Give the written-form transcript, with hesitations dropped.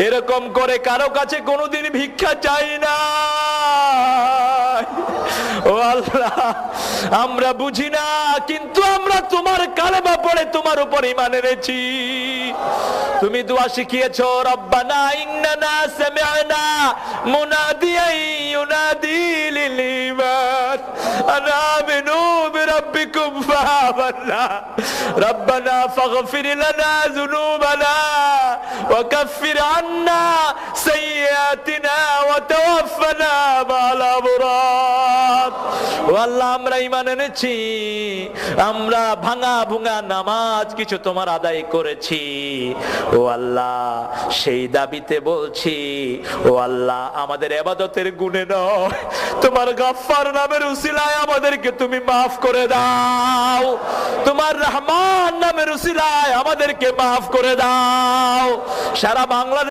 এরকম করে কারো কাছে কোনোদিন ভিক্ষা চাই না। ও আল্লাহ, আমরা বুঝি না, কিন্তু আমরা তোমার কালেমা পড়ে তোমার উপর ঈমান এনেছি। তুমি দোয়া শিখিয়েছো, রব্বানা ইন্নানা সামি'না মুনাদিয়ান ইউনাদি লিল ঈমান আন আমিনু বিরাব্বিকুম ফাআমান্না রব্বানা ফাগফির লানা যুনুবানা ওয়া কাফির আন্না সাইয়্যাতিনা ওয়া তাওয়াফফানা মা'আল আবরার। ও আল্লাহ, আমরা ঈমান এনেছি, আমরা ভাঙা ভুঙা নামাজ কিছু তোমার আদায় করেছি। ও আল্লাহ, সেই দাবিতে বলছি, ও আল্লাহ, আমাদের ইবাদতের গুণে নয়, তোমার গাফফার নামের উসিলায় আমাদেরকে তুমি মাফ করে দাও। তোমার রহমান নামের উসিলায় আমাদেরকে মাফ করে দাও। সারা বাংলাদেশ